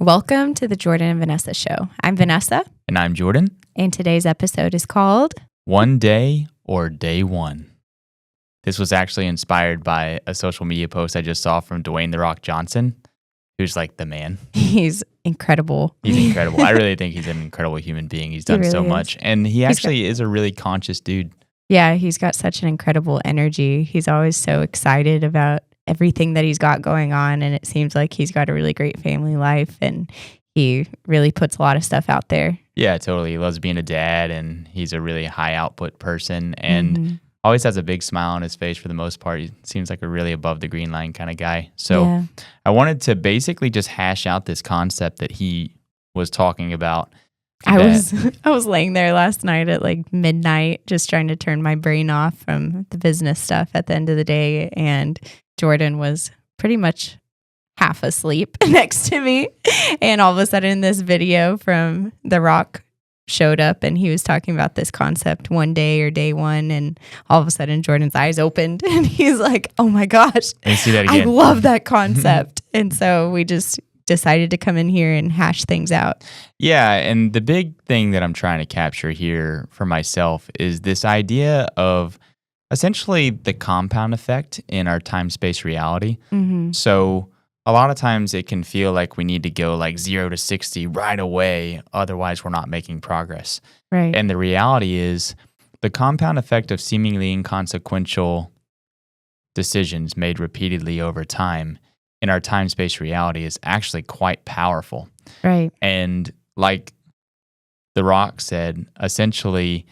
Welcome to the Jordan and Vanessa Show. I'm Vanessa. And I'm Jordan. And today's episode is called One Day or Day One. This was actually inspired by a social media post I just saw from Dwayne "The Rock" Johnson, who's like the man. He's incredible. He's incredible. I really think he's an incredible human being. He's done so much. And he actually is a really conscious dude. Yeah, he's got such an incredible energy. He's always so excited about everything that he's got going on, and it seems like he's got a really great family life, and he really puts a lot of stuff out there. Yeah, totally. He loves being a dad, and he's a really high output person, and always has a big smile on his face for the most part. He seems like a really above the green line kind of guy. So I wanted to basically just hash out this concept that he was talking about. I was laying there last night at like midnight, just trying to turn my brain off from the business stuff at the end of the day, and Jordan was pretty much half asleep next to me. And all of a sudden this video from The Rock showed up, and he was talking about this concept, one day or day one. And all of a sudden Jordan's eyes opened and he's like, oh my gosh, I love that concept. And so we just decided to come in here and hash things out. Yeah. And the big thing that I'm trying to capture here for myself is this idea of essentially the compound effect in our time-space reality. So a lot of times it can feel like we need to go like 0 to 60 right away. Otherwise, we're not making progress. Right. And the reality is the compound effect of seemingly inconsequential decisions made repeatedly over time in our time-space reality is actually quite powerful. Right. And like The Rock said, essentially,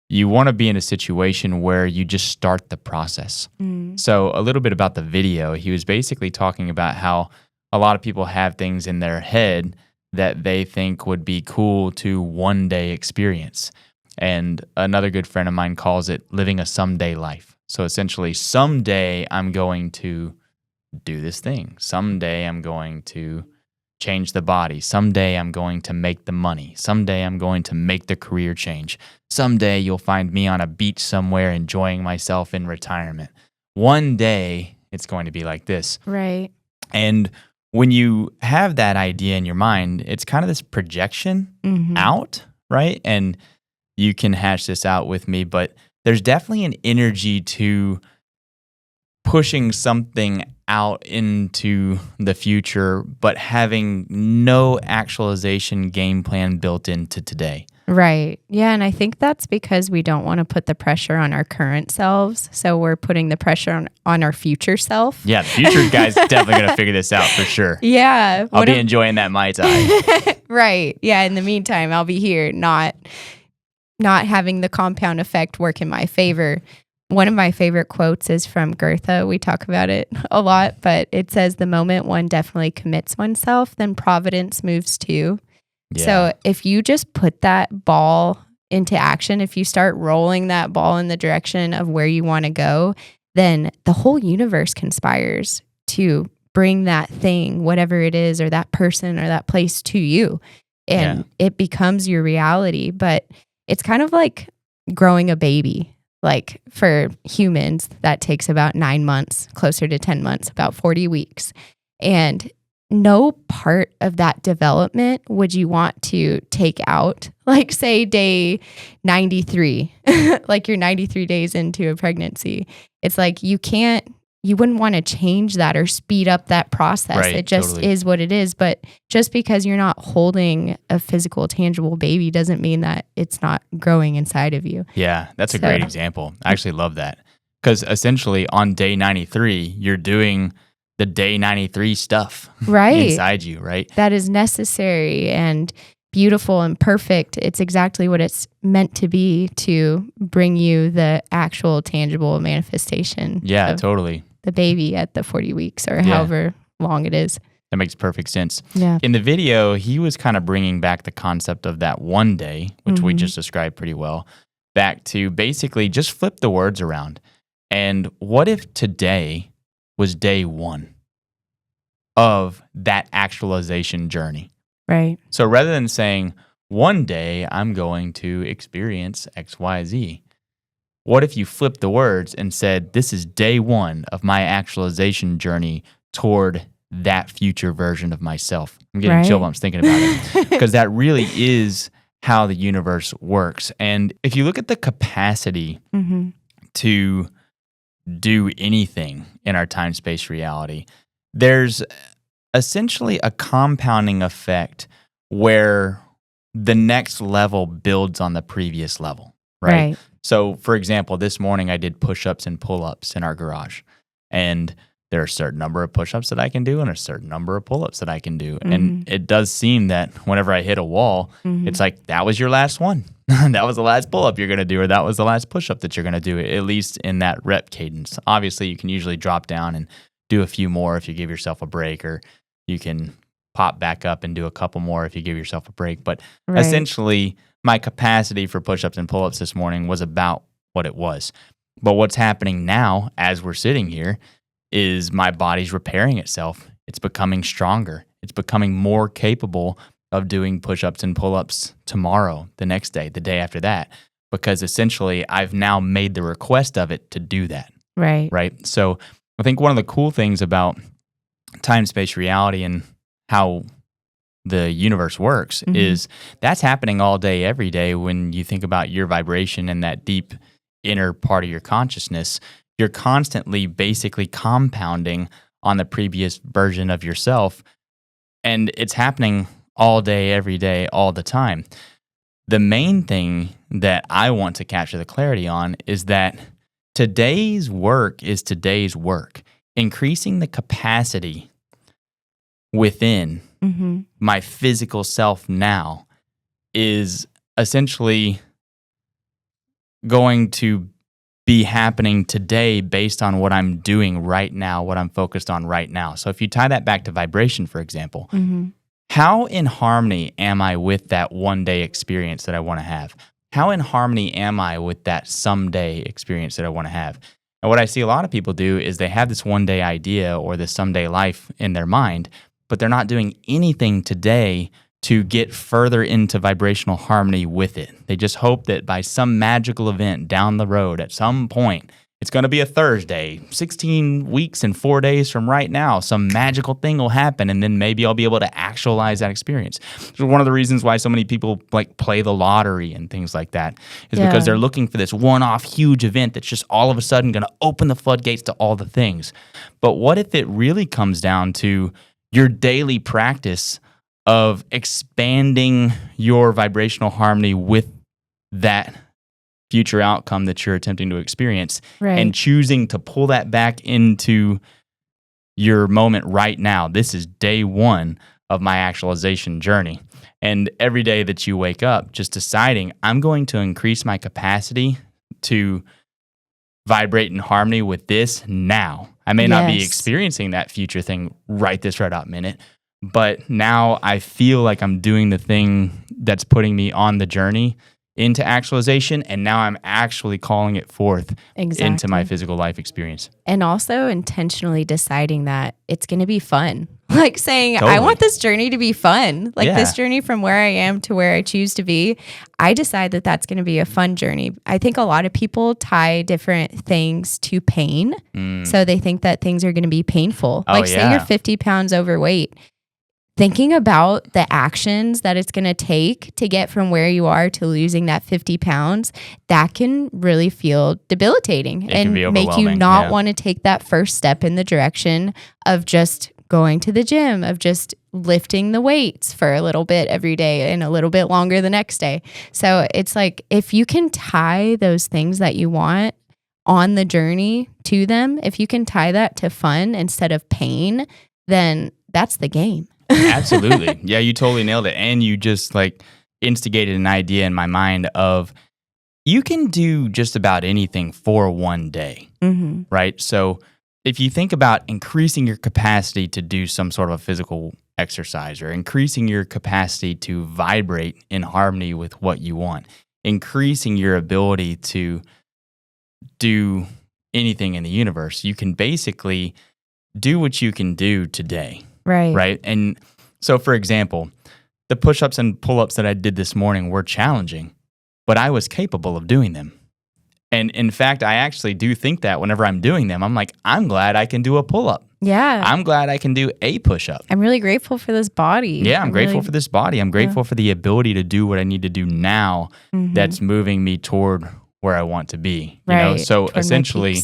you want to be in a situation where you just start the process. So a little bit about the video, he was basically talking about how a lot of people have things in their head that they think would be cool to one day experience. And another good friend of mine calls it living a someday life. So essentially, someday I'm going to do this thing. Someday I'm going to change the body. Someday I'm going to make the money. Someday I'm going to make the career change. Someday you'll find me on a beach somewhere enjoying myself in retirement. One day it's going to be like this. Right. And when you have that idea in your mind, it's kind of this projection out, right? And you can hash this out with me, but there's definitely an energy to pushing something out into the future, but having no actualization game plan built into today. Right. Yeah. And I think that's because we don't want to put the pressure on our current selves. So we're putting the pressure on our future self. Yeah. The future guy's definitely going to figure this out for sure. Yeah. I'll be enjoying that Mai Tai. Right. Yeah. In the meantime, I'll be here not having the compound effect work in my favor. One of my favorite quotes is from Goethe. We talk about it a lot, but it says, the moment one definitely commits oneself, then providence moves too. Yeah. So if you just put that ball into action, if you start rolling that ball in the direction of where you want to go, then the whole universe conspires to bring that thing, whatever it is, or that person or that place to you. And it becomes your reality. But it's kind of like growing a baby. Like for humans, that takes about 9 months, closer to 10 months, about 40 weeks. And no part of that development would you want to take out, like say day 93, like you're 93 days into a pregnancy. It's like you wouldn't want to change that or speed up that process. Right, it just is what it is. But just because you're not holding a physical, tangible baby doesn't mean that it's not growing inside of you. Yeah, that's a great example. I actually love that. Because essentially on day 93, you're doing the day 93 stuff inside you, right? That is necessary and beautiful and perfect. It's exactly what it's meant to be to bring you the actual tangible manifestation. Yeah, totally. The baby at the 40 weeks or however long it is. That makes perfect sense. Yeah. In the video, he was kind of bringing back the concept of that one day, which we just described pretty well, back to basically just flip the words around. And what if today was day one of that actualization journey? Right. So rather than saying, one day I'm going to experience X, Y, Z, what if you flipped the words and said, this is day one of my actualization journey toward that future version of myself. I'm getting chill bumps thinking about it because that really is how the universe works. And if you look at the capacity to do anything in our time-space reality, there's essentially a compounding effect where the next level builds on the previous level, right? So, for example, this morning I did push-ups and pull-ups in our garage, and there are a certain number of push-ups that I can do and a certain number of pull-ups that I can do. And it does seem that whenever I hit a wall, it's like, that was your last one. That was the last pull-up you're going to do, or that was the last push-up that you're going to do, at least in that rep cadence. Obviously, you can usually drop down and do a few more if you give yourself a break, or you can pop back up and do a couple more if you give yourself a break. But essentially, my capacity for push-ups and pull-ups this morning was about what it was. But what's happening now as we're sitting here is my body's repairing itself. It's becoming stronger. It's becoming more capable of doing push-ups and pull-ups tomorrow, the next day, the day after that, because essentially I've now made the request of it to do that. Right. So I think one of the cool things about time-space reality and how the universe works is that's happening all day, every day. When you think about your vibration and that deep inner part of your consciousness, you're constantly basically compounding on the previous version of yourself. And it's happening all day, every day, all the time. The main thing that I want to capture the clarity on is that today's work is today's work. Increasing the capacity within my physical self now is essentially going to be happening today based on what I'm doing right now, what I'm focused on right now. So if you tie that back to vibration, for example, how in harmony am I with that one-day experience that I want to have? How in harmony am I with that someday experience that I want to have? And what I see a lot of people do is they have this one-day idea or this someday life in their mind, but they're not doing anything today to get further into vibrational harmony with it. They just hope that by some magical event down the road at some point, it's going to be a Thursday, 16 weeks and 4 days from right now, some magical thing will happen, and then maybe I'll be able to actualize that experience. So one of the reasons why so many people like play the lottery and things like that is because they're looking for this one-off huge event that's just all of a sudden going to open the floodgates to all the things. But what if it really comes down to your daily practice of expanding your vibrational harmony with that future outcome that you're attempting to experience and choosing to pull that back into your moment right now? This is day one of my actualization journey. And every day that you wake up, just deciding I'm going to increase my capacity to vibrate in harmony with this now. I may not be experiencing that future thing right out minute, but now I feel like I'm doing the thing that's putting me on the journey into actualization, and now I'm actually calling it forth into my physical life experience. And also intentionally deciding that it's going to be fun. Like saying, I want this journey to be fun. Like this journey from where I am to where I choose to be. I decide that that's going to be a fun journey. I think a lot of people tie different things to pain. So they think that things are going to be painful. Like say you're 50 pounds overweight. Thinking about the actions that it's going to take to get from where you are to losing that 50 pounds, that can really feel debilitating and make you not want to take that first step in the direction of just going to the gym, of just lifting the weights for a little bit every day and a little bit longer the next day. So it's like, if you can tie those things that you want on the journey to them, if you can tie that to fun instead of pain, then that's the game. Absolutely. Yeah, you totally nailed it. And you just like instigated an idea in my mind of you can do just about anything for one day, right? So if you think about increasing your capacity to do some sort of a physical exercise or increasing your capacity to vibrate in harmony with what you want, increasing your ability to do anything in the universe, you can basically do what you can do today. Right. And so, for example, the push-ups and pull-ups that I did this morning were challenging, but I was capable of doing them. And in fact, I actually do think that whenever I'm doing them, I'm like, I'm glad I can do a pull-up. Yeah. I'm glad I can do a push-up. I'm really grateful for this body. Yeah, I'm grateful for this body. I'm grateful for the ability to do what I need to do now that's moving me toward where I want to be. You know? So essentially,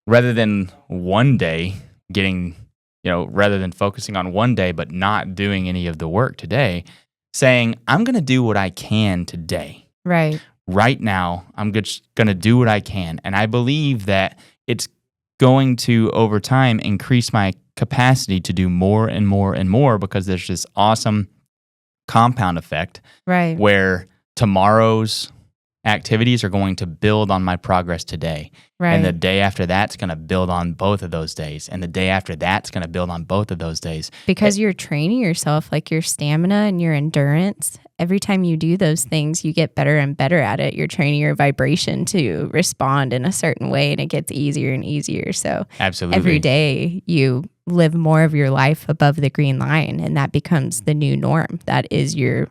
rather than one day getting, rather than focusing on one day but not doing any of the work today, saying, I'm going to do what I can today. Right now, I'm just going to do what I can. And I believe that it's going to, over time, increase my capacity to do more and more and more, because there's this awesome compound effect where tomorrow's activities are going to build on my progress today. And the day after that's going to build on both of those days. And the day after that's going to build on both of those days. Because you're training yourself, like your stamina and your endurance. Every time you do those things, you get better and better at it. You're training your vibration to respond in a certain way, and it gets easier and easier. So absolutely, every day you live more of your life above the green line, and that becomes the new norm. That is your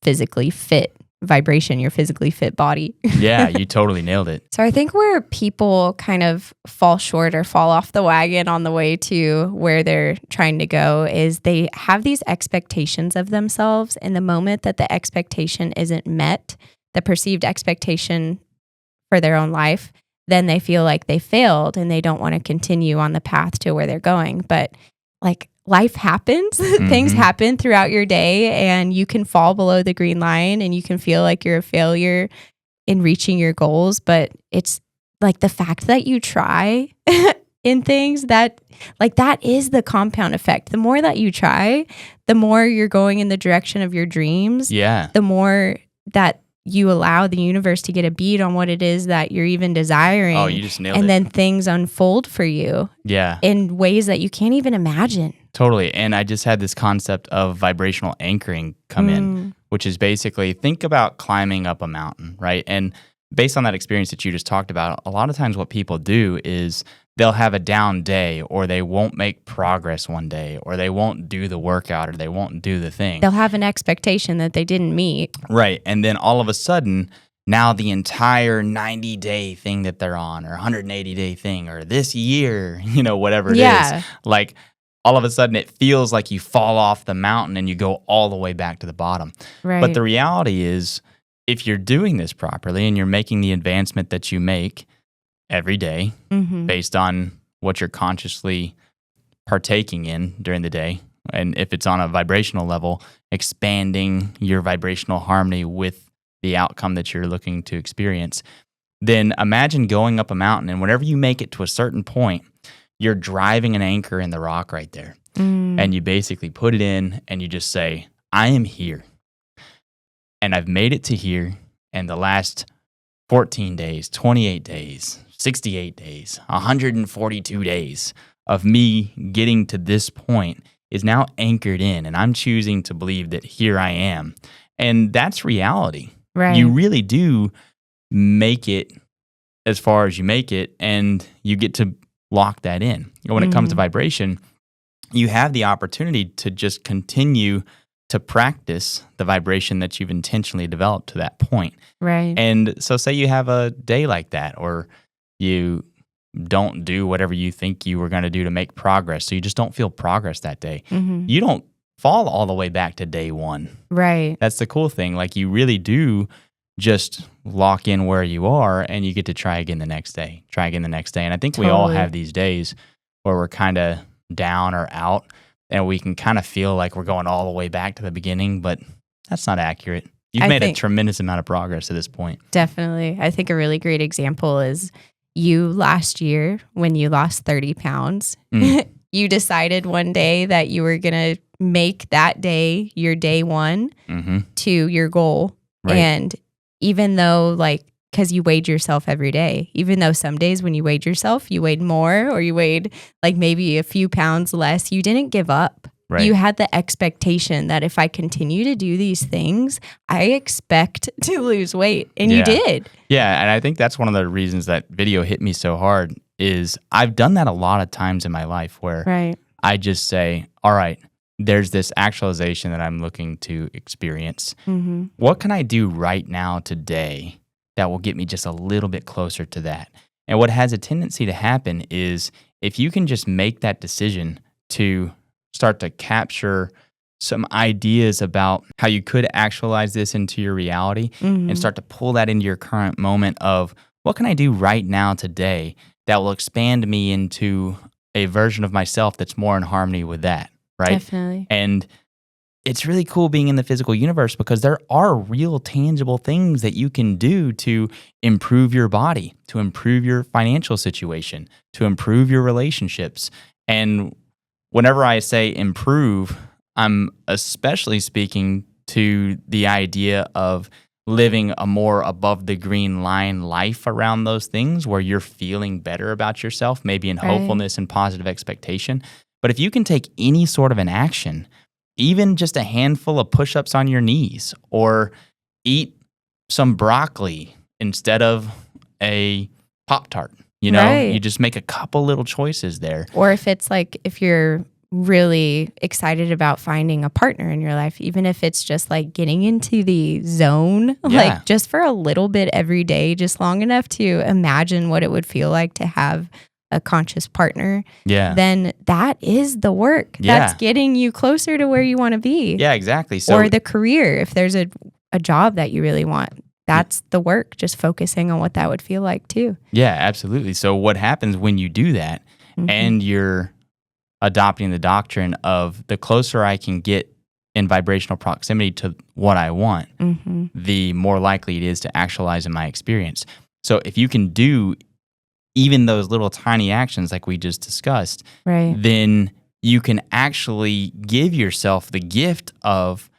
physically fit vibration, your physically fit body. Yeah, you totally nailed it. So I think where people kind of fall short or fall off the wagon on the way to where they're trying to go is they have these expectations of themselves. And the moment that the expectation isn't met, the perceived expectation for their own life, then they feel like they failed and they don't want to continue on the path to where they're going. But like, life happens, things happen throughout your day, and you can fall below the green line and you can feel like you're a failure in reaching your goals. But it's like the fact that you try in things that is the compound effect. The more that you try, the more you're going in the direction of your dreams. Yeah. The more that you allow the universe to get a beat on what it is that you're even desiring. Oh, you just nailed it. And then things unfold for you. Yeah. In ways that you can't even imagine. Totally. And I just had this concept of vibrational anchoring come in, which is basically, think about climbing up a mountain, right? And based on that experience that you just talked about, a lot of times what people do is they'll have a down day, or they won't make progress one day, or they won't do the workout, or they won't do the thing. They'll have an expectation that they didn't meet. Right. And then all of a sudden, now the entire 90-day thing that they're on, or 180-day thing, or this year, whatever it is, like all of a sudden it feels like you fall off the mountain and you go all the way back to the bottom. Right. But the reality is, if you're doing this properly and you're making the advancement that you make every day based on what you're consciously partaking in during the day, and if it's on a vibrational level, expanding your vibrational harmony with the outcome that you're looking to experience, then imagine going up a mountain, and whenever you make it to a certain point, you're driving an anchor in the rock right there. And you basically put it in and you just say, I am here. And I've made it to here, and the last 14 days, 28 days, 68 days, 142 days of me getting to this point is now anchored in, and I'm choosing to believe that here I am. And that's reality. Right. You really do make it as far as you make it, and you get to lock that in. When it comes to vibration, you have the opportunity to just continue to practice the vibration that you've intentionally developed to that point. Right. And so say you have a day like that, or you don't do whatever you think you were going to do to make progress, so you just don't feel progress that day. You don't fall all the way back to day one. Right. That's the cool thing. Like, you really do just lock in where you are, and you get to try again the next day. And I think we all have these days where we're kind of down or out, and we can kind of feel like we're going all the way back to the beginning, but that's not accurate. You've made a tremendous amount of progress at this point. Definitely. I think a really great example is you last year when you lost 30 pounds. You decided one day that you were going to make that day your day one to your goal. Right. And even though, because you weighed yourself every day, even though some days when you weighed yourself, you weighed more, or you weighed maybe a few pounds less, you didn't give up. Right. You had the expectation that if I continue to do these things, I expect to lose weight. And you did. Yeah. And I think that's one of the reasons that video hit me so hard is I've done that a lot of times in my life where I just say, all right, there's this actualization that I'm looking to experience. What can I do right now today that will get me just a little bit closer to that. And what has a tendency to happen is if you can just make that decision to start to capture some ideas about how you could actualize this into your reality and start to pull that into your current moment of what can I do right now today that will expand me into a version of myself that's more in harmony with that, right? Definitely. And it's really cool being in the physical universe because there are real tangible things that you can do to improve your body, to improve your financial situation, to improve your relationships. And whenever I say improve, I'm especially speaking to the idea of living a more above the green line life around those things where you're feeling better about yourself, maybe in hopefulness and positive expectation. But if you can take any sort of an action, even just a handful of push-ups on your knees, or eat some broccoli instead of a Pop-Tart, you just make a couple little choices there. Or if it's like, if you're really excited about finding a partner in your life, even if it's just like getting into the zone, like just for a little bit every day, just long enough to imagine what it would feel like to have a conscious partner, then that is the work. That's getting you closer to where you want to be. Yeah, exactly. So, or the career, if there's a job that you really want, that's the work, just focusing on what that would feel like too. Yeah, absolutely. So what happens when you do that and you're adopting the doctrine of the closer I can get in vibrational proximity to what I want, the more likely it is to actualize in my experience. So if you can do even those little tiny actions like we just discussed, then you can actually give yourself the gift of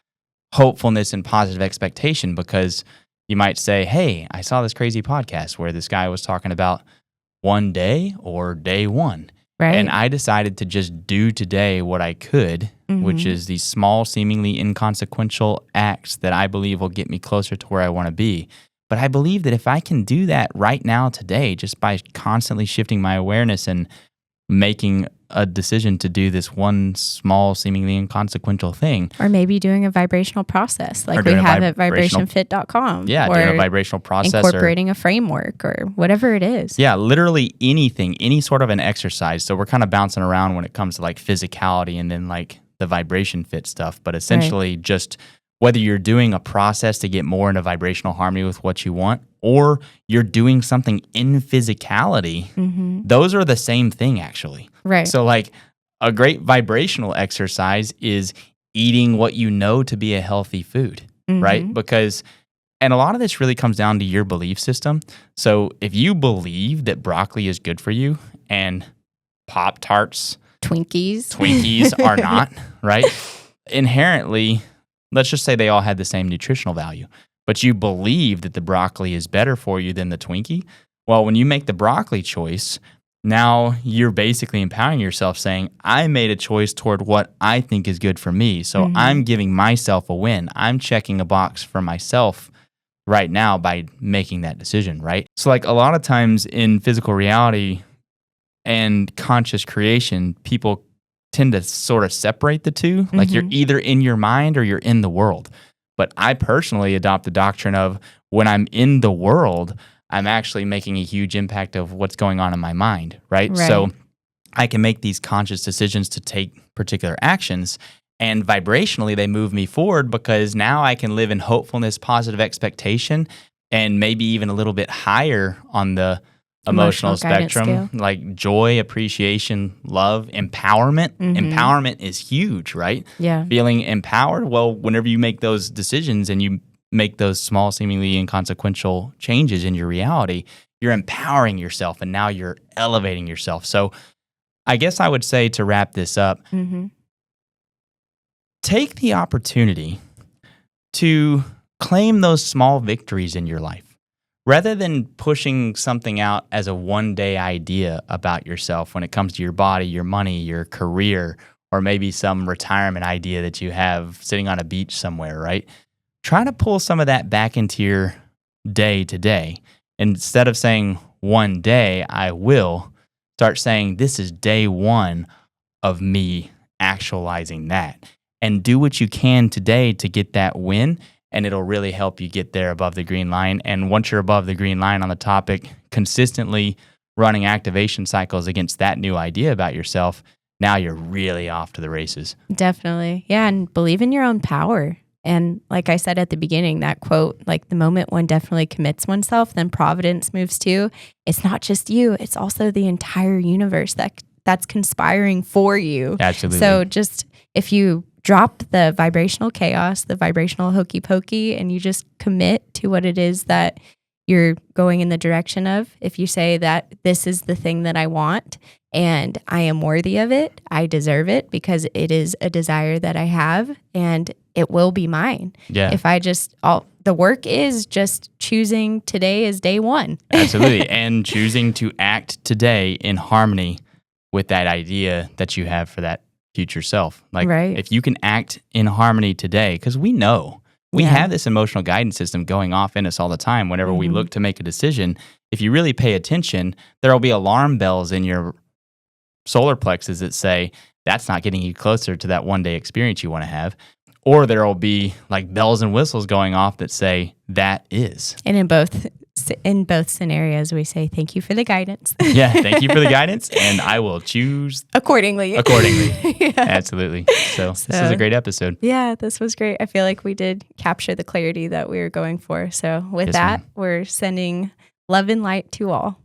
hopefulness and positive expectation, because you might say, hey, I saw this crazy podcast where this guy was talking about one day or day one. And I decided to just do today what I could, which is these small, seemingly inconsequential acts that I believe will get me closer to where I want to be. But I believe that if I can do that right now today, just by constantly shifting my awareness and making a decision to do this one small, seemingly inconsequential thing. Or maybe doing a vibrational process like we have at vibrationfit.com. Yeah, doing a vibrational process. Incorporating a framework or whatever it is. Yeah, literally anything, any sort of an exercise. So we're kind of bouncing around when it comes to like physicality and then like the vibration fit stuff. But essentially just whether you're doing a process to get more into vibrational harmony with what you want, or you're doing something in physicality, those are the same thing actually. So like a great vibrational exercise is eating what you know to be a healthy food, right? Because, and a lot of this really comes down to your belief system. So if you believe that broccoli is good for you and Pop-Tarts, Twinkies are not, right? Inherently, let's just say they all had the same nutritional value, but you believe that the broccoli is better for you than the Twinkie. Well, when you make the broccoli choice, now you're basically empowering yourself saying, I made a choice toward what I think is good for me. So I'm giving myself a win. I'm checking a box for myself right now by making that decision, right? So like a lot of times in physical reality and conscious creation, people tend to sort of separate the two. Like you're either in your mind or you're in the world. But I personally adopt the doctrine of when I'm in the world, I'm actually making a huge impact of what's going on in my mind, right? So I can make these conscious decisions to take particular actions, and vibrationally they move me forward because now I can live in hopefulness, positive expectation, and maybe even a little bit higher on the emotional spectrum, like joy, appreciation, love, empowerment. Empowerment is huge, right? Yeah. Feeling empowered. Well, whenever you make those decisions and you make those small, seemingly inconsequential changes in your reality, you're empowering yourself and now you're elevating yourself. So I guess I would say, to wrap this up, take the opportunity to claim those small victories in your life. Rather than pushing something out as a one-day idea about yourself when it comes to your body, your money, your career, or maybe some retirement idea that you have sitting on a beach somewhere, right? Try to pull some of that back into your day to day. Instead of saying one day, I will, start saying this is day one of me actualizing that. And do what you can today to get that win. and it'll really help you get there above the green line. And once you're above the green line on the topic, consistently running activation cycles against that new idea about yourself, now you're really off to the races. Definitely. Yeah. And believe in your own power. And like I said at the beginning, that quote, like the moment one definitely commits oneself, then providence moves too. It's not just you, it's also the entire universe that's conspiring for you. Absolutely. So just if you drop the vibrational chaos, the vibrational hokey pokey, and you just commit to what it is that you're going in the direction of, if you say that this is the thing that I want and I am worthy of it, I deserve it because it is a desire that I have and it will be mine. Yeah. If I just, the work is just choosing today as day one. Absolutely. And choosing to act today in harmony with that idea that you have for that future self. Like if you can act in harmony today, because we know we have this emotional guidance system going off in us all the time. Whenever we look to make a decision, if you really pay attention, there will be alarm bells in your solar plexus that say that's not getting you closer to that one day experience you want to have. Or there will be like bells and whistles going off that say that is. And in both scenarios, we say thank you for the guidance. Yeah, thank you for the guidance, and I will choose accordingly. Yeah. Absolutely. So this was a great episode. Yeah, this was great. I feel like we did capture the clarity that we were going for. So with we're sending love and light to all.